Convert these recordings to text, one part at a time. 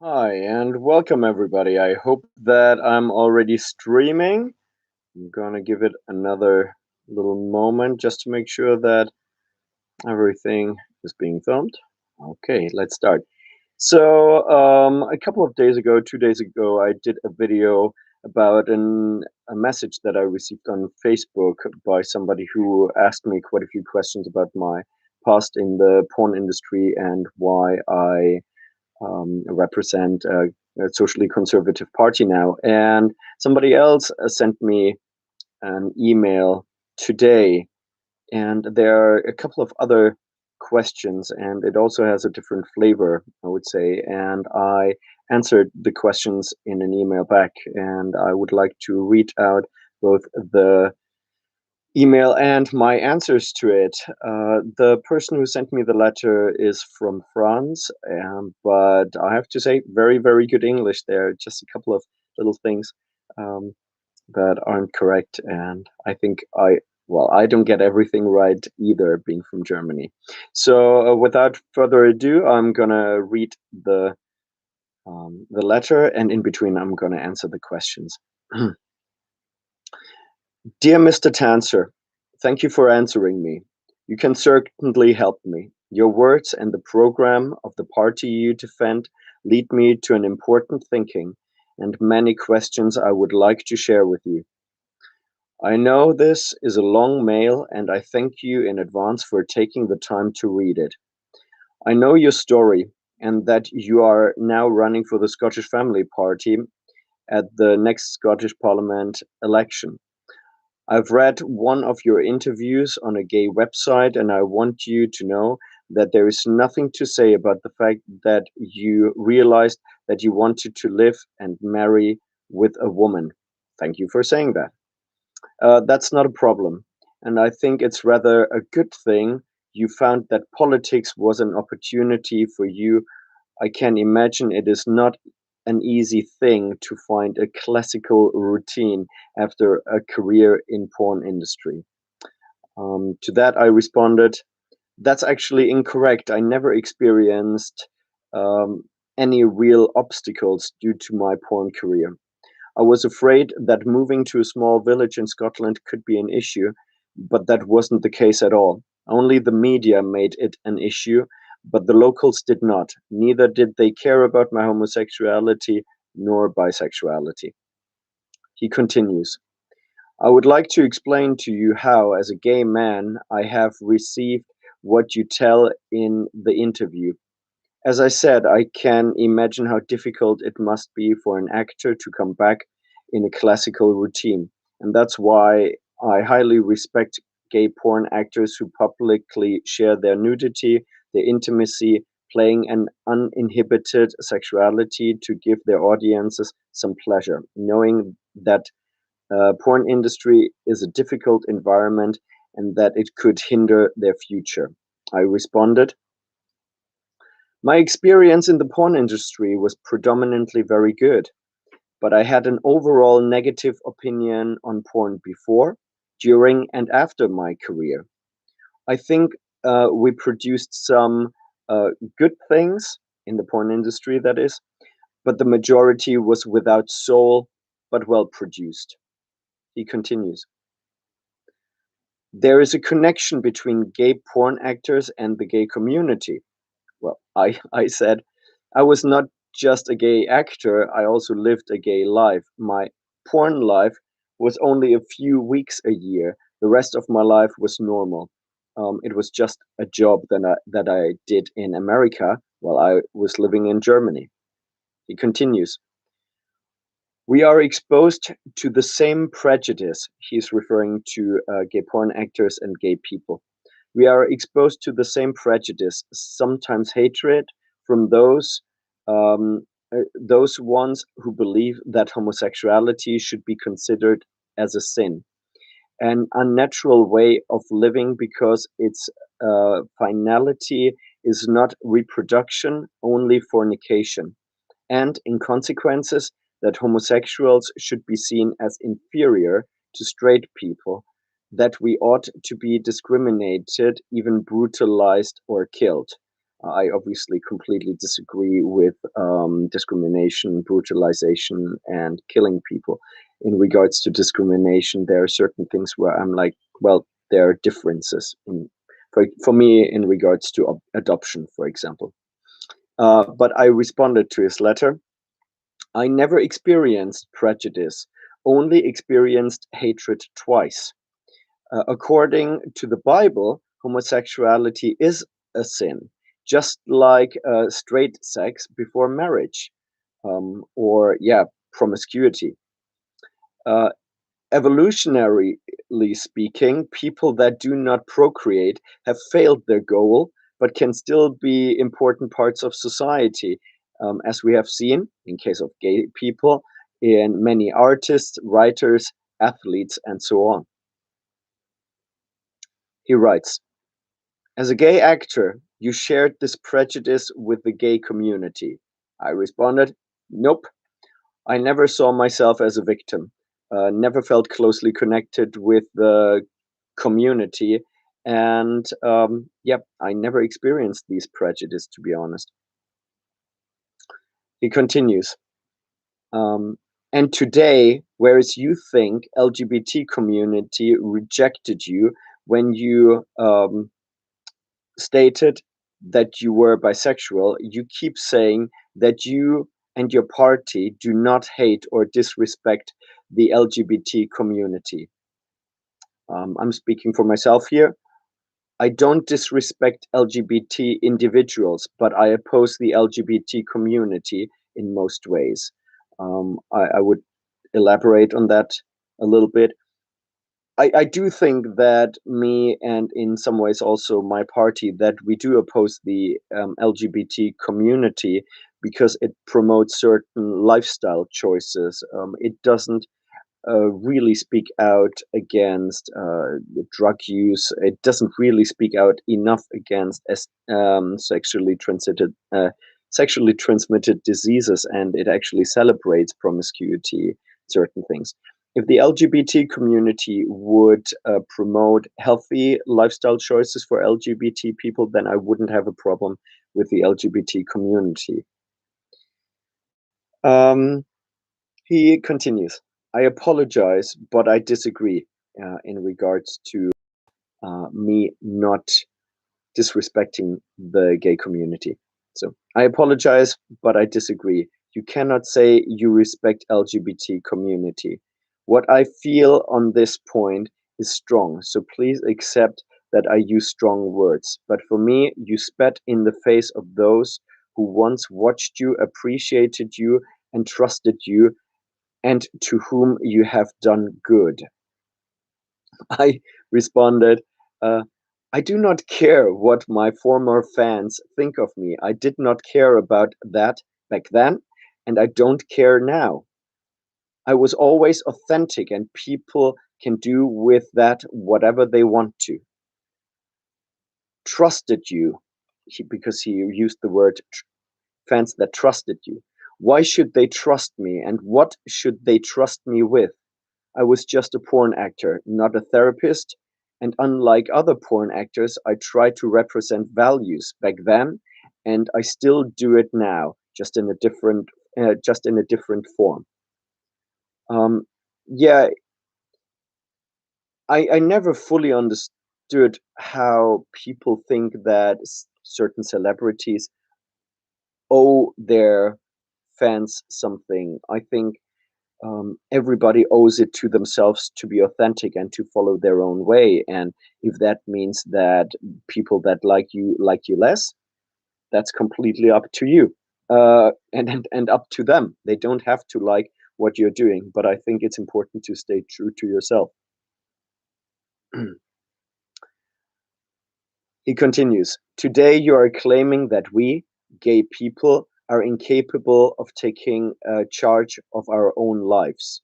Hi, and welcome everybody. I hope that I'm already streaming. I'm gonna give it another little moment just to make sure that everything is being filmed. Okay, let's start. A couple of days ago, 2 days ago, I did a video about a message that I received on Facebook by somebody who asked me quite a few questions about my past in the porn industry and why I represent a socially conservative party now. And somebody else sent me an email today, and there are a couple of other questions, and it also has a different flavor, I would say. And I answered the questions in an email back, and I would like to read out both the email and my answers to it. The person who sent me the letter is from France, but I have to say, very, very good English there. Just a couple of little things um, that aren't correct. And I think I don't get everything right either, being from Germany. Without further ado, I'm going to read the letter, and in between, I'm going to answer the questions. Dear Mr. Tanser, thank you for answering me. You can certainly help me. Your words and the program of the party you defend lead me to an important thinking and many questions I would like to share with you. I know this is a long mail and I thank you in advance for taking the time to read it. I know your story and that you are now running for the Scottish Family Party at the next Scottish Parliament election. I've read one of your interviews on a gay website, and I want you to know that there is nothing to say about the fact that you realized that you wanted to live and marry with a woman. Thank you for saying that. That's not a problem. And I think it's rather a good thing you found that politics was an opportunity for you. I can imagine it is not an easy thing to find a classical routine after a career in porn industry. To that, I responded, "That's actually incorrect. I never experienced um, any real obstacles due to my porn career. I was afraid that moving to a small village in Scotland could be an issue, but that wasn't the case at all. Only the media made it an issue, but the locals did not. Neither did they care about my homosexuality nor bisexuality." He continues, "I would like to explain to you how, as a gay man, I have received what you tell in the interview. As I said, I can imagine how difficult it must be for an actor to come back in a classical routine. And that's why I highly respect gay porn actors who publicly share their nudity, their intimacy, playing an uninhibited sexuality to give their audiences some pleasure, knowing that porn industry is a difficult environment and that it could hinder their future." I responded, "My experience in the porn industry was predominantly very good, but I had an overall negative opinion on porn before, during, and after my career. I think we produced some good things in the porn industry, that is, but the majority was without soul, but well produced." He continues, "There is a connection between gay porn actors and the gay community." Well, I said, "I was not just a gay actor, I also lived a gay life. My porn life was only a few weeks a year. The rest of my life was normal. It was just a job that I did in America while I was living in Germany." He continues, "We are exposed to the same prejudice." He's referring to gay porn actors and gay people. "We are exposed to the same prejudice, sometimes hatred, from those ones who believe that homosexuality should be considered as a sin, an unnatural way of living because its finality is not reproduction, only fornication, and in consequences that homosexuals should be seen as inferior to straight people, that we ought to be discriminated, even brutalized or killed." I obviously completely disagree with discrimination, brutalization, and killing people. In regards to discrimination, there are certain things where I'm like, well, there are differences for me in regards to adoption, for example. But I responded to his letter. I never experienced prejudice, only experienced hatred twice. According to the Bible, homosexuality is a sin, just like straight sex before marriage, or yeah, promiscuity. Uh, Evolutionarily speaking, people that do not procreate have failed their goal, but can still be important parts of society, as we have seen in case of gay people, in many artists, writers, athletes, and so on. He writes, as a gay actor, you shared this prejudice with the gay community. I responded, nope. I never saw myself as a victim, never felt closely connected with the community. And yep, I never experienced these prejudice, to be honest. He continues, and today, whereas you think LGBT community rejected you when you stated that you were bisexual, you keep saying that you and your party do not hate or disrespect the LGBT community. I'm speaking for myself here. I don't disrespect LGBT individuals, but I oppose the LGBT community in most ways. I would elaborate on that a little bit. I do think that me and in some ways also my party that we do oppose the LGBT community because it promotes certain lifestyle choices. It doesn't really speak out against drug use. It doesn't really speak out enough against sexually transmitted diseases, and it actually celebrates promiscuity, certain things. If the LGBT community would promote healthy lifestyle choices for LGBT people, then I wouldn't have a problem with the LGBT community. Um, he continues, I apologize, but I disagree in regards to me not disrespecting the gay community. So I apologize, but I disagree. You cannot say you respect LGBT community. What I feel on this point is strong, so please accept that I use strong words. But for me, you spat in the face of those who once watched you, appreciated you, and trusted you, and to whom you have done good. I responded, uh, I do not care what my former fans think of me. I did not care about that back then, and I don't care now. I was always authentic, and people can do with that whatever they want to. Trusted you, because he used the word fans that trusted you. Why should they trust me, and what should they trust me with? I was just a porn actor, not a therapist, and unlike other porn actors, I tried to represent values back then, and I still do it now, just in a different form. Um, yeah, I never fully understood how people think that certain celebrities owe their fans something. I think everybody owes it to themselves to be authentic and to follow their own way. And if that means that people that like you less, that's completely up to you, and up to them. They don't have to like what you're doing, but I think it's important to stay true to yourself. He continues, today you are claiming that we, gay people, are incapable of taking charge of our own lives.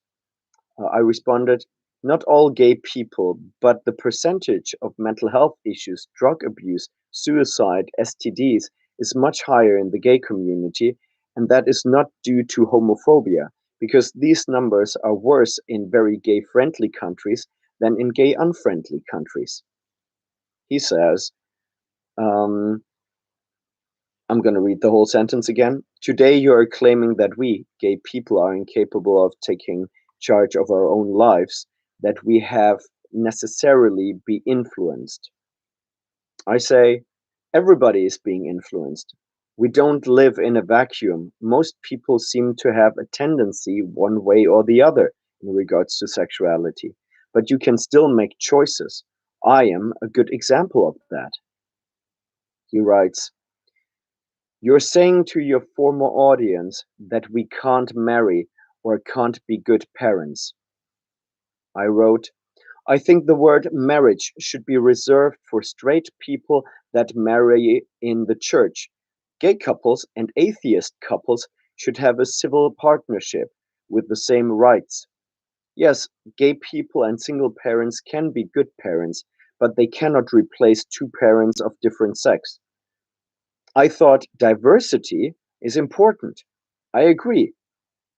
I responded, not all gay people, but the percentage of mental health issues, drug abuse, suicide, STDs is much higher in the gay community, and that is not due to homophobia, because these numbers are worse in very gay friendly countries than in gay unfriendly countries. He says, um, I'm going to read the whole sentence again. Today you are claiming that we, gay people, are incapable of taking charge of our own lives, that we have necessarily be influenced. I say, everybody is being influenced. We don't live in a vacuum. Most people seem to have a tendency one way or the other in regards to sexuality, but you can still make choices. I am a good example of that. He writes, you're saying to your former audience that we can't marry or can't be good parents. I wrote, I think the word marriage should be reserved for straight people that marry in the church. Gay couples and atheist couples should have a civil partnership with the same rights. Yes, gay people and single parents can be good parents, but they cannot replace two parents of different sex. I thought diversity is important. I agree.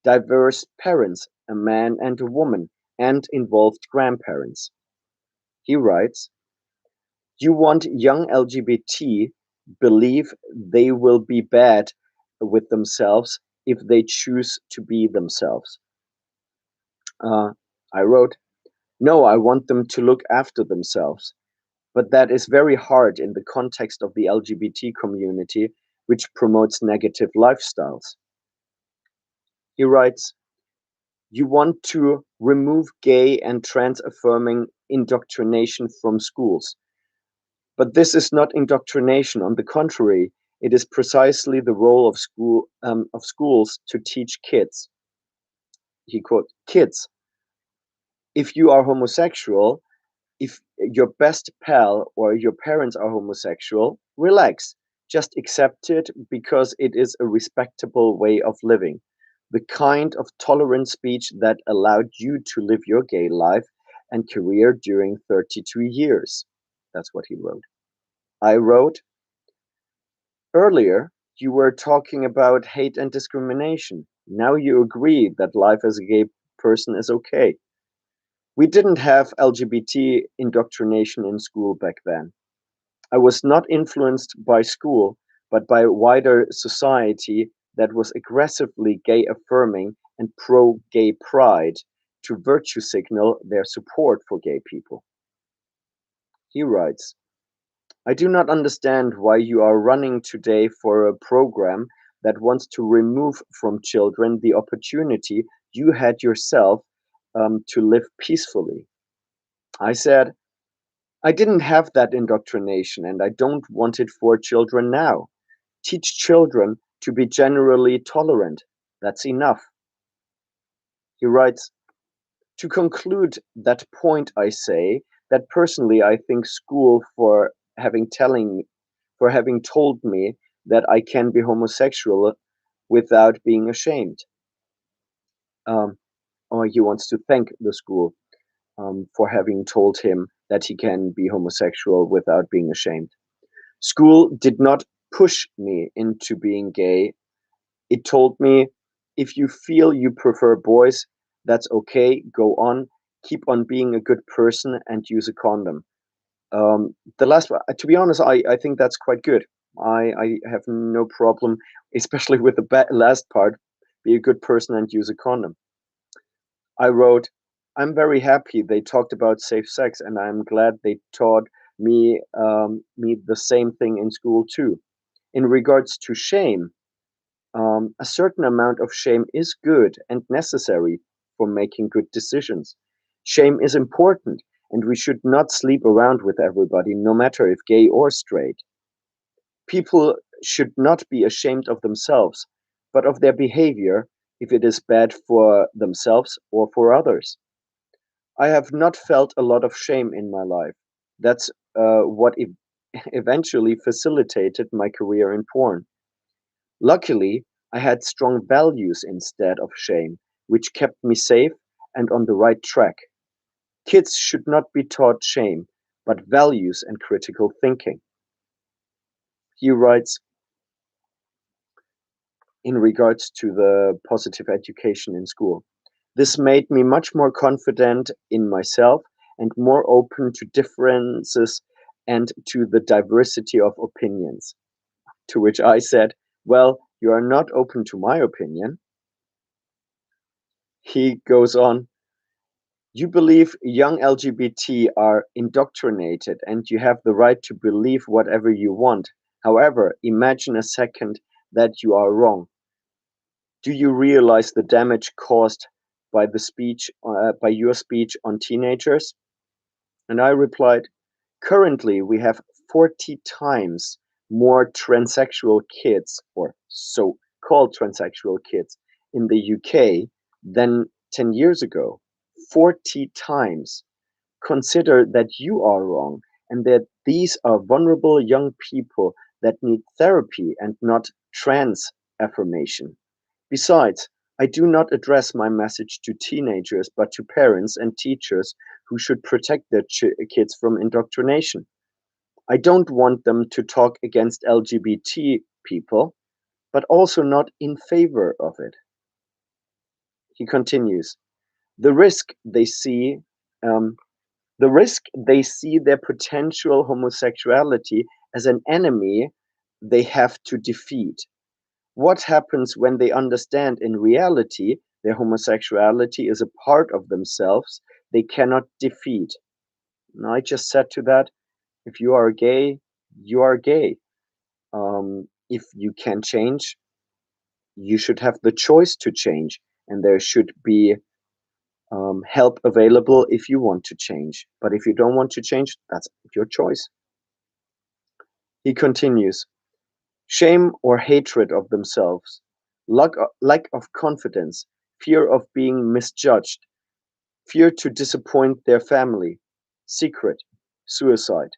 Diverse parents, a man and a woman, and involved grandparents. He writes, you want young LGBT believe they will be bad with themselves if they choose to be themselves. Uh, I wrote, no, I want them to look after themselves. But that is very hard in the context of the LGBT community, which promotes negative lifestyles. He writes, you want to remove gay and trans affirming indoctrination from schools. But this is not indoctrination. On the contrary, it is precisely the role of schools to teach kids. He quote, kids, if you are homosexual, if your best pal or your parents are homosexual, relax. Just accept it because it is a respectable way of living. The kind of tolerant speech that allowed you to live your gay life and career during 32 years. That's what he wrote. I wrote, earlier, you were talking about hate and discrimination. Now you agree that life as a gay person is okay. We didn't have LGBT indoctrination in school back then. I was not influenced by school, but by wider society that was aggressively gay affirming and pro gay pride to virtue signal their support for gay people. He writes, I do not understand why you are running today for a program that wants to remove from children the opportunity you had yourself to live peacefully. I said, I didn't have that indoctrination and I don't want it for children now. Teach children to be generally tolerant. That's enough. He writes, to conclude that point, I say that personally I think school for having told me that I can be homosexual without being ashamed. Um, or he wants to thank the school for having told him that he can be homosexual without being ashamed. School did not push me into being gay. It told me, if you feel you prefer boys, that's okay, go on, keep on being a good person and use a condom. The last, to be honest, I think that's quite good. I have no problem, especially with the last part, be a good person and use a condom. I wrote, I'm very happy they talked about safe sex, and I'm glad they taught me the same thing in school too. In regards to shame, a certain amount of shame is good and necessary for making good decisions. Shame is important, and we should not sleep around with everybody, no matter if gay or straight. People should not be ashamed of themselves, but of their behavior if it is bad for themselves or for others. I have not felt a lot of shame in my life. That's what eventually facilitated my career in porn. Luckily, I had strong values instead of shame, which kept me safe and on the right track. Kids should not be taught shame, but values and critical thinking. He writes, in regards to the positive education in school, this made me much more confident in myself and more open to differences and to the diversity of opinions. To which I said, "Well, you are not open to my opinion." He goes on, "You believe young LGBT are indoctrinated and you have the right to believe whatever you want. However, imagine a second that you are wrong. Do you realize the damage caused by by your speech on teenagers?" And I replied, "Currently, we have 40 times more transsexual kids, or so-called transsexual kids, in the UK than 10 years ago. 40 times. Consider that you are wrong and that these are vulnerable young people that need therapy and not trans affirmation. Besides, I do not address my message to teenagers but to parents and teachers who should protect their kids from indoctrination. I don't want them to talk against LGBT people, but also not in favor of it." He continues, "The risk they see, um, the risk they see their potential homosexuality as an enemy they have to defeat. What happens when they understand in reality their homosexuality is a part of themselves they cannot defeat?" And I just said to that, if you are gay, you are gay. If you can change, you should have the choice to change, and there should be help available if you want to change. But if you don't want to change, that's your choice. He continues, "Shame or hatred of themselves, lack of confidence, fear of being misjudged, fear to disappoint their family, secret, suicide.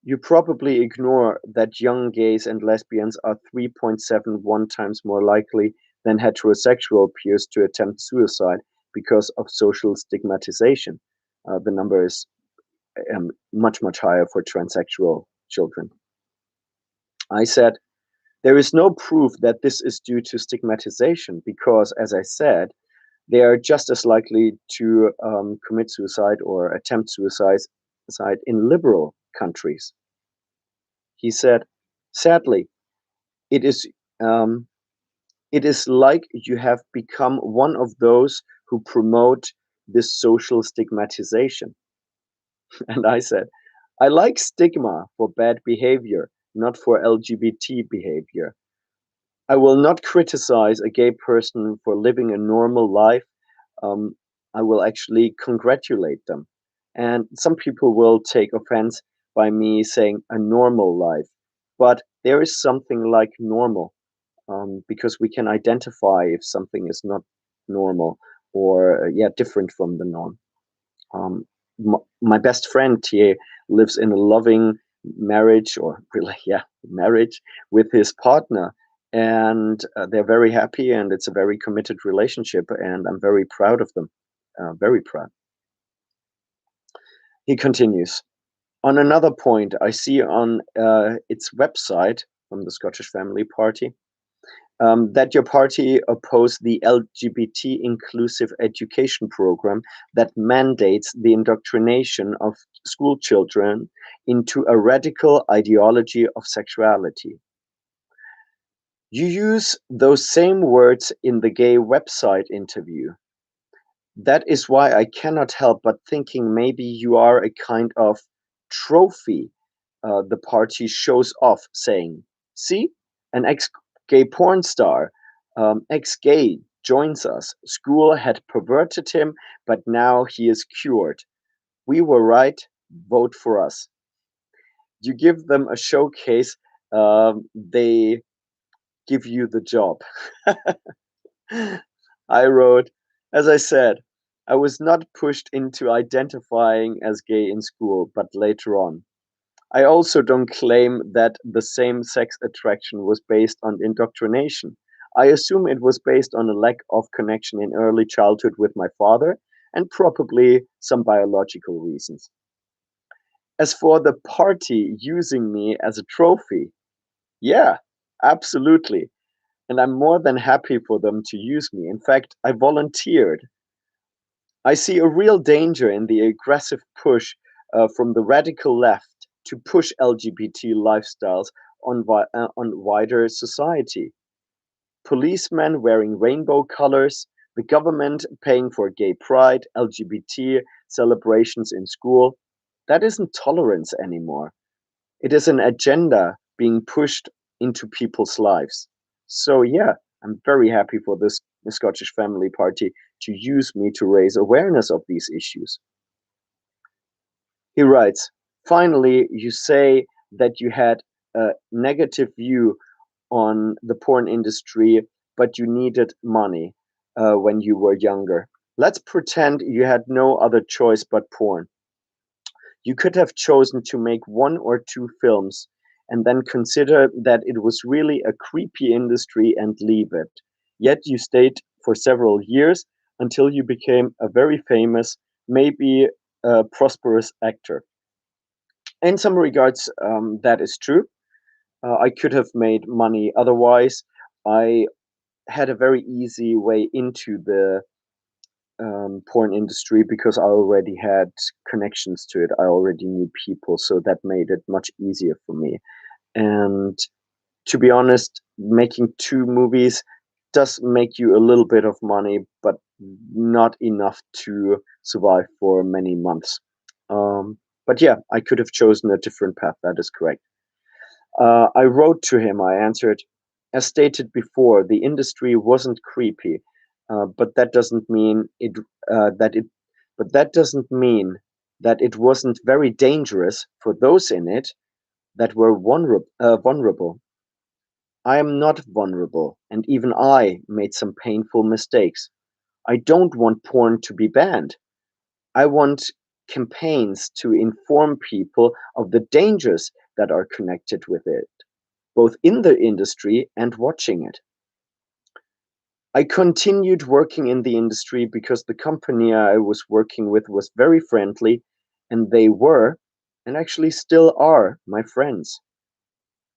You probably ignore that young gays and lesbians are 3.71 times more likely than heterosexual peers to attempt suicide because of social stigmatization. The number is much, much higher for transsexual children." I said, "There is no proof that this is due to stigmatization because, as I said, they are just as likely to commit suicide or attempt suicide in liberal countries." He said, "Sadly, it is um, it is like you have become one of those who promote this social stigmatization." And I said, "I like stigma for bad behavior, not for LGBT behavior. I will not criticize a gay person for living a normal life. um, I will actually congratulate them. And some people will take offense by me saying a normal life, but there is something like normal, because we can identify if something is not normal or yeah, different from the norm. Um, my best friend here lives in a loving marriage, or really, yeah, marriage with his partner, and they're very happy, and it's a very committed relationship, and I'm very proud of them. Very proud. He continues. On another point, I see on its website from the Scottish Family Party that your party opposed the LGBT inclusive education program that mandates the indoctrination of school children into a radical ideology of sexuality. You use those same words in the gay website interview. That is why I cannot help but thinking maybe you are a kind of trophy the party shows off, saying, "See, an ex gay porn star, ex gay, joins us. School had perverted him, but now he is cured. We were right. Vote for us." You give them a showcase, they give you the job. I wrote, "As I said, I was not pushed into identifying as gay in school, but later on. I also don't claim that the same sex attraction was based on indoctrination. I assume it was based on a lack of connection in early childhood with my father and probably some biological reasons. As for the party using me as a trophy, yeah, absolutely. And I'm more than happy for them to use me. In fact, I volunteered. I see a real danger in the aggressive push from the radical left to push LGBT lifestyles on wider society. Policemen wearing rainbow colors, the government paying for gay pride, LGBT celebrations in school. That isn't tolerance anymore. It is an agenda being pushed into people's lives. So, yeah, I'm very happy for this Scottish Family Party to use me to raise awareness of these issues. He writes, finally, you say that you had a negative view on the porn industry, but you needed money when you were younger. Let's pretend you had no other choice but porn. You could have chosen to make one or two films and then consider that it was really a creepy industry and leave it. Yet you stayed for several years until you became a very famous, maybe prosperous actor. In some regards, that is true. I could have made money otherwise. I had a very easy way into the porn industry because I already had connections to it. I already knew people, so that made it much easier for me. And to be honest, making two movies does make you a little bit of money, but not enough to survive for many months. Um, but yeah, I could have chosen a different path. That is correct. I wrote to him. I answered, as stated before, the industry wasn't creepy, but that doesn't mean it that it but that doesn't mean that it wasn't very dangerous for those in it that were vulnerable. I am not vulnerable, and even I made some painful mistakes. I don't want porn to be banned. I want campaigns to inform people of the dangers that are connected with it, both in the industry and watching it. I continued working in the industry because the company I was working with was very friendly, and they were, and actually still are, my friends.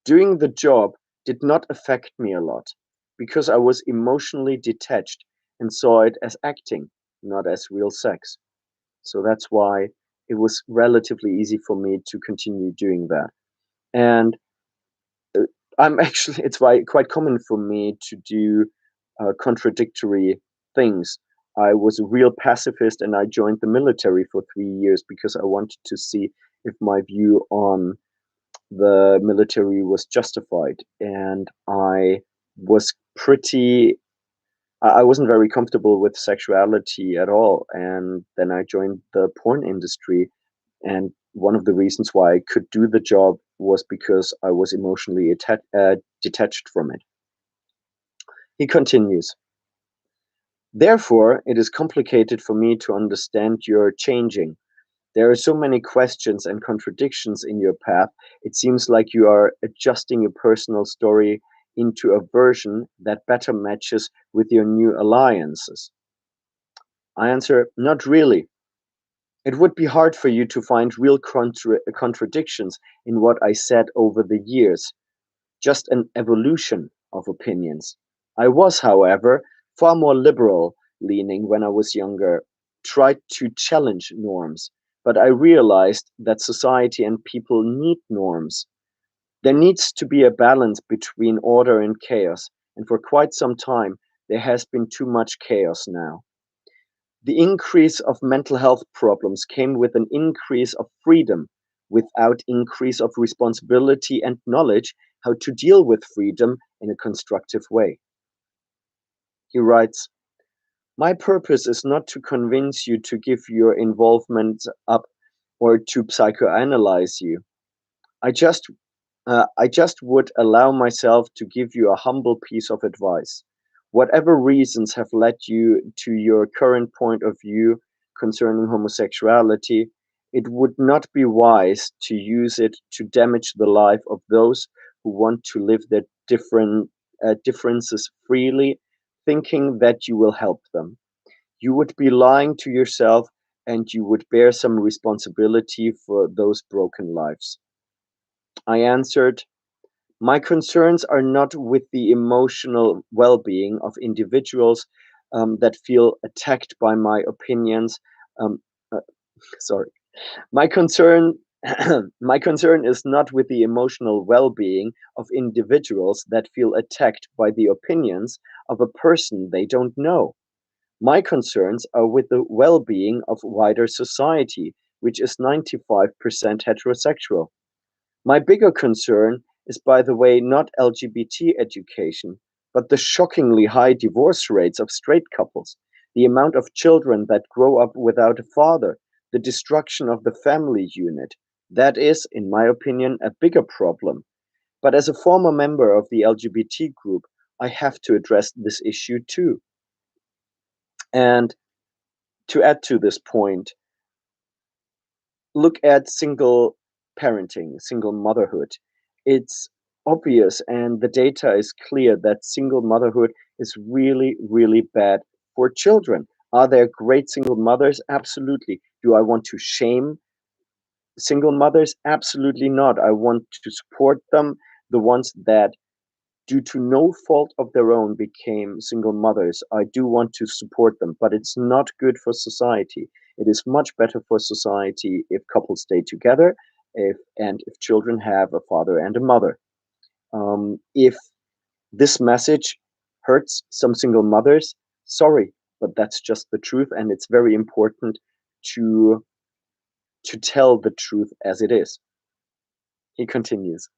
Doing the job did not affect me a lot because I was emotionally detached and saw it as acting, not as real sex. So that's why it was relatively easy for me to continue doing that. And I'm actually, it's why quite common for me to do contradictory things. I was a real pacifist and I joined the military for 3 years because I wanted to see if my view on the military was justified. And was pretty, I wasn't very comfortable with sexuality at all. And then I joined the porn industry. And one of the reasons why I could do the job was because I was emotionally detached from it. He continues, therefore, it is complicated for me to understand your changing. There are so many questions and contradictions in your path. It seems like you are adjusting your personal story into a version that better matches with your new alliances. I answer, not really. It would be hard for you to find real contradictions in what I said over the years, just an evolution of opinions. I was, however, far more liberal leaning when I was younger, tried to challenge norms, but I realized that society and people need norms. There needs to be a balance between order and chaos, and for quite some time there has been too much chaos now. The increase of mental health problems came with an increase of freedom, without increase of responsibility and knowledge how to deal with freedom in a constructive way. He writes, my purpose is not to convince you to give your involvement up or to psychoanalyze you. I just I just would allow myself to give you a humble piece of advice. Whatever reasons have led you to your current point of view concerning homosexuality, it would not be wise to use it to damage the life of those who want to live their differences freely, thinking that you will help them. You would be lying to yourself and you would bear some responsibility for those broken lives. I answered, my concerns are not with the emotional well being of individuals that feel attacked by my opinions. Um, uh, sorry. My concern My concern is not with the emotional well being of individuals that feel attacked by the opinions of a person they don't know. My concerns are with the well being of wider society, which is 95% heterosexual. My bigger concern is, by the way, not LGBT education, but the shockingly high divorce rates of straight couples, the amount of children that grow up without a father, the destruction of the family unit. That is, in my opinion, a bigger problem. But as a former member of the LGBT group, I have to address this issue too. And to add to this point, look at single parenting, single motherhood. It's obvious and the data is clear that single motherhood is really, really bad for children. Are there great single mothers? Absolutely. Do I want to shame single mothers? Absolutely not. I want to support them, the ones that due to no fault of their own became single mothers. I do want to support them, but it's not good for society. It is much better for society if couples stay together, if children have a father and a mother. If this message hurts some single mothers, sorry, but that's just the truth, and it's very important to to tell the truth as it is. He continues.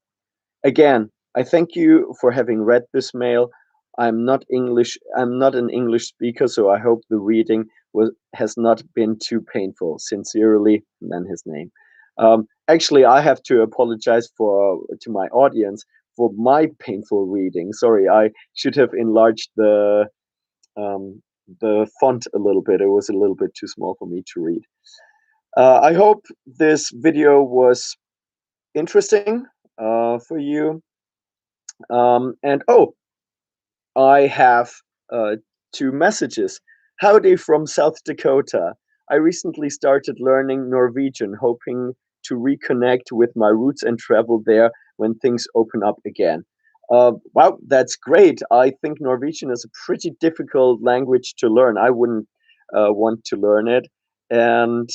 Again, I thank you for having read this mail. I'm not an English speaker, so I hope the reading has not been too painful. Sincerely, and then his name. Actually, I have to apologize to my audience for my painful reading. Sorry, I should have enlarged um, the font a little bit. It was a little bit too small for me to read. I hope this video was interesting for you. And oh, I have uh, two messages. Howdy from South Dakota. I recently started learning Norwegian, hoping to reconnect with my roots and travel there when things open up again. Wow, that's great. I think Norwegian is a pretty difficult language to learn. I wouldn't want to learn it. And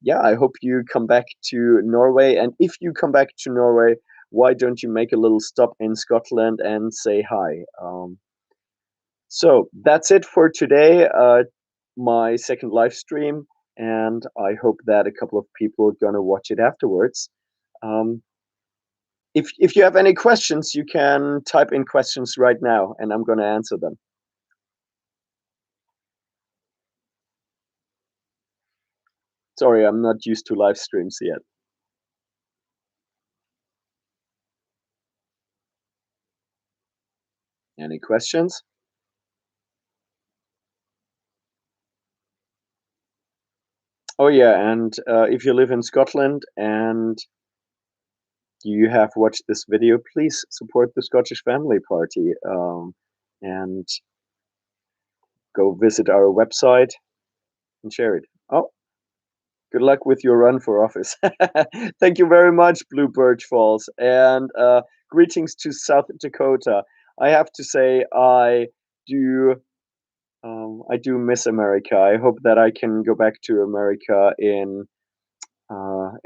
yeah, I hope you come back to Norway. And if you come back to Norway, why don't you make a little stop in Scotland and say hi? So that's it for today, my second live stream, and I hope that a couple of people are gonna watch it afterwards. Um, if you have any questions, you can type in questions right now, and I'm gonna answer them. Sorry, I'm not used to live streams yet. Any questions? Oh yeah, and if you live in Scotland and you have watched this video, please support the Scottish Family Party and go visit our website and share it. Oh, good luck with your run for office. Thank you very much, Blue Birch Falls, and greetings to South Dakota. I have to say, do I do miss America. I hope that I can go back to America in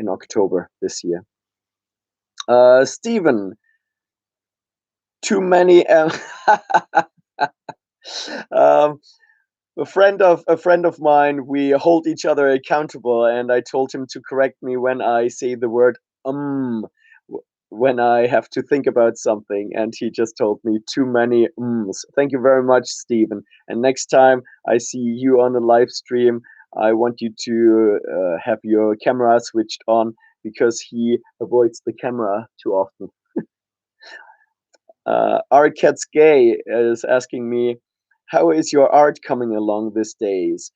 October this year. Stephen, too many. Um, a friend of mine, we hold each other accountable, and I told him to correct me when I say the word when I have to think about something, and he just told me too many ums. Thank you very much, Stephen. And next time I see you on a live stream, I want you to have your camera switched on because he avoids the camera too often. Our Cat's Gay is asking me, how is your art coming along these days?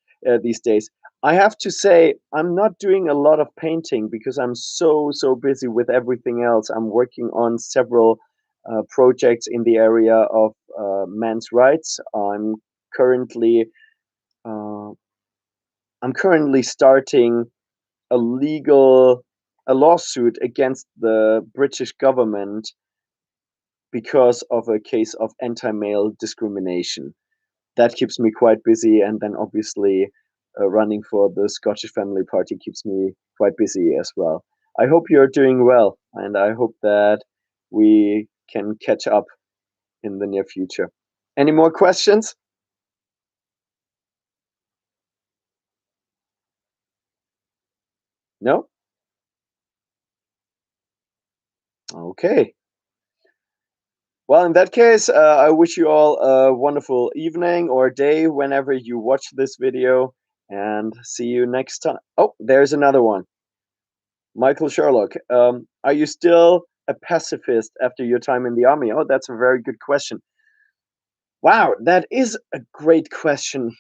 I have to say, I'm not doing a lot of painting because I'm so busy with everything else. I'm working on several projects in the area of men's rights. Currently, uh, I'm currently starting a legal a lawsuit against the British government because of a case of anti-male discrimination. That keeps me quite busy, and then obviously running for the Scottish Family Party keeps me quite busy as well. I hope you're doing well, and I hope that we can catch up in the near future. Any more questions? No? Okay. Well, in that case, I wish you all a wonderful evening or day whenever you watch this video, and see you next time. Oh, there's another one. Michael Sherlock, are you still a pacifist after your time in the army? Oh, that's a very good question. Wow, that is a great question.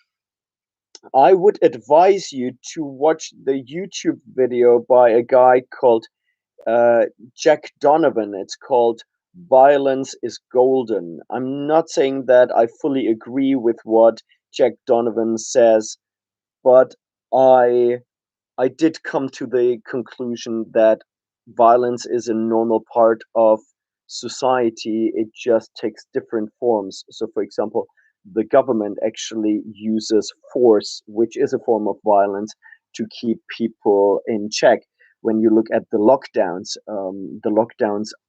I would advise you to watch the YouTube video by a guy called uh, Jack Donovan. It's called Violence is Golden. I'm not saying that I fully agree with what Jack Donovan says, but I I did come to the conclusion that violence is a normal part of society. It just takes different forms. So, for example, the government actually uses force, which is a form of violence, to keep people in check. When you look at the lockdowns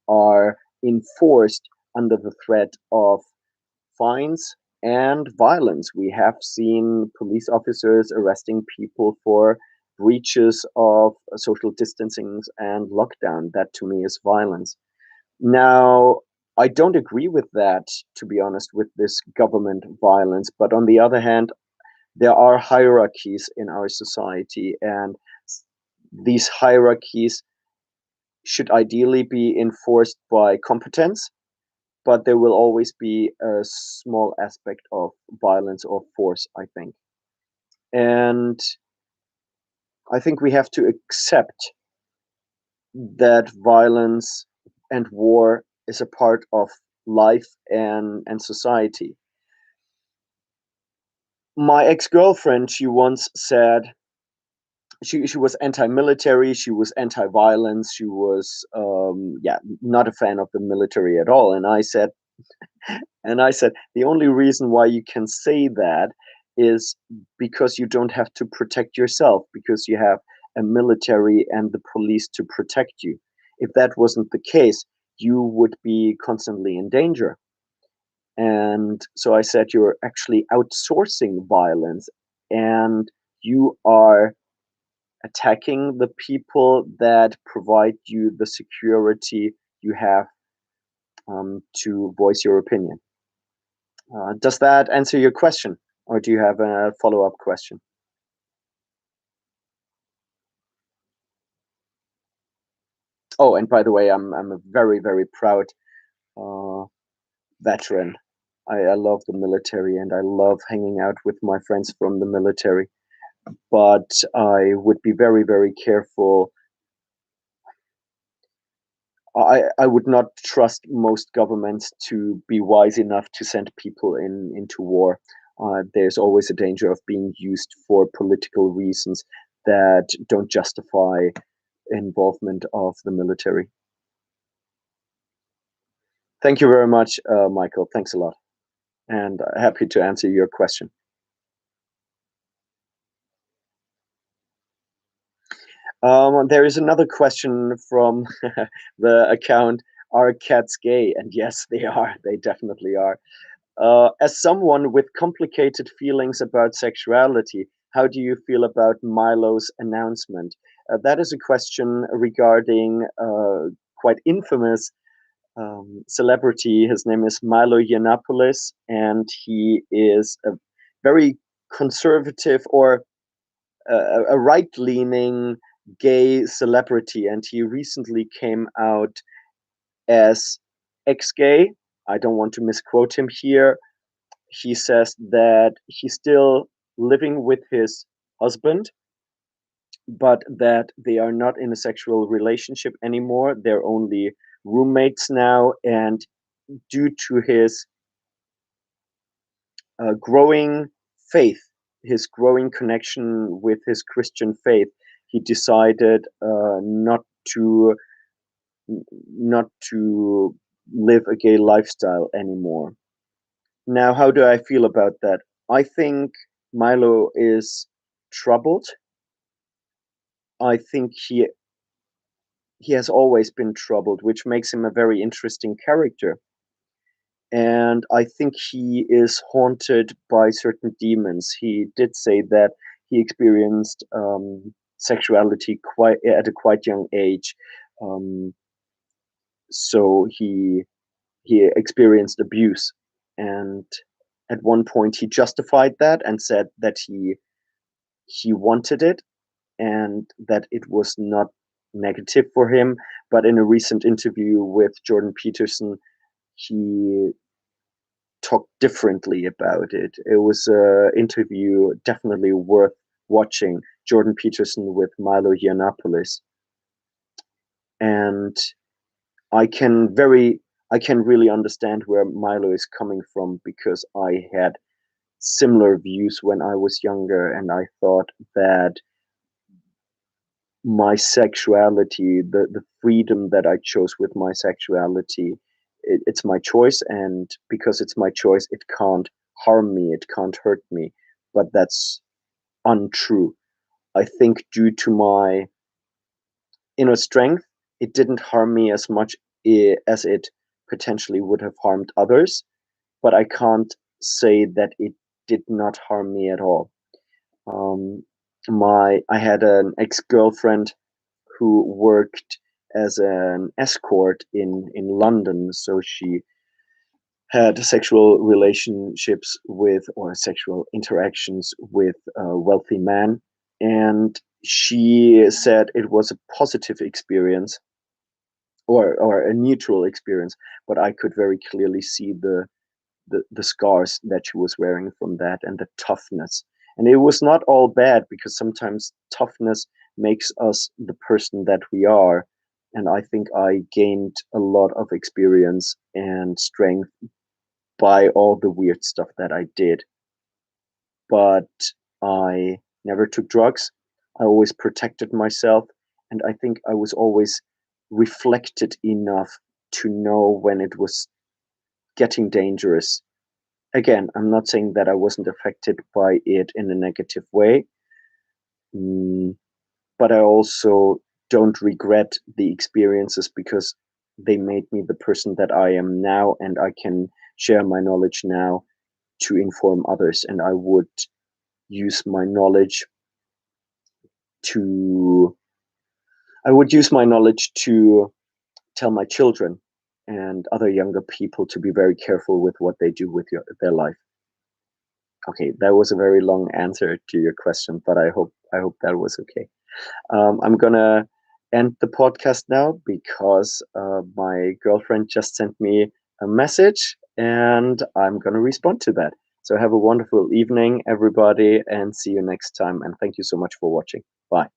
are enforced under the threat of fines and violence. We have seen police officers arresting people for breaches of social distancing and lockdown. That to me is violence. Now, I don't agree with that, to be honest, with this government violence. But on the other hand, there are hierarchies in our society, and these hierarchies should ideally be enforced by competence, but there will always be a small aspect of violence or force, I think. And I think we have to accept that violence and war is a part of life and society. My ex-girlfriend, she once said she was anti-military, she was anti-violence, she was not a fan of the military at all. And I said, the only reason why you can say that is because you don't have to protect yourself, because you have a military and the police to protect you. If that wasn't the case, you would be constantly in danger. And so I said, you're actually outsourcing violence, and you are attacking the people that provide you the security you have to voice your opinion. Does that answer your question, or do you have a follow-up question? Oh, and by the way, I'm a very very proud uh, veteran. I love the military and I love hanging out with my friends from the military. But I would be very very careful. I would not trust most governments to be wise enough to send people into war. There's always a danger of being used for political reasons that don't justify involvement of the military. Thank you very much, Michael. Thanks a lot, and happy to answer your question. There is another question from the account. Are cats gay? And yes, they are. They definitely are. As someone with complicated feelings about sexuality, how do you feel about Milo's announcement? That is a question regarding quite infamous celebrity. His name is Milo Yiannopoulos, and he is a very conservative or a right-leaning gay celebrity, and he recently came out as ex-gay. I don't want to misquote him here. He says that he's still living with his husband, but that they are not in a sexual relationship anymore. They're only roommates now, and due to his growing faith, his growing connection with his Christian faith, he decided to not to live a gay lifestyle anymore. Now, how do I feel about that? I think Milo is troubled. I think he has always been troubled, which makes him a very interesting character. And I think he is haunted by certain demons. He did say that he experienced sexuality quite at a quite young age. Um, so he experienced abuse, and at one point he justified that and said that he wanted it and that it was not negative for him. But in a recent interview with Jordan Peterson, he talked differently about it. It was an interview definitely worth watching. Jordan Peterson with Milo Yiannopoulos, and I can very I can really understand where Milo is coming from, because I had similar views when I was younger, and I thought that my sexuality, the freedom that I chose with my sexuality, it's my choice, and because it's my choice, it can't harm me, it can't hurt me. But that's untrue. I think due to my inner strength, it didn't harm me as much as it potentially would have harmed others. But I can't say that it did not harm me at all. Um, I had an ex girlfriend who worked as an escort in London. So she had sexual relationships with, or sexual interactions with, wealthy men. And she said it was a positive experience, or a neutral experience, but I could very clearly see the scars that she was wearing from that, and the toughness. And it was not all bad, because sometimes toughness makes us the person that we are. And I think I gained a lot of experience and strength by all the weird stuff that I did. But I never took drugs. I always protected myself. And I think I was always reflected enough to know when it was getting dangerous. Again, I'm not saying that I wasn't affected by it in a negative way, mm, but I also don't regret the experiences, because they made me the person that I am now, and I can share my knowledge now to inform others. And I would use my knowledge to to tell my children and other younger people to be very careful with what they do with their life. Okay, that was a very long answer to your question, but I hope that was okay. I'm gonna end the podcast now, because my girlfriend just sent me a message, and I'm gonna respond to that. So have a wonderful evening, everybody, and see you next time. And thank you so much for watching. Bye.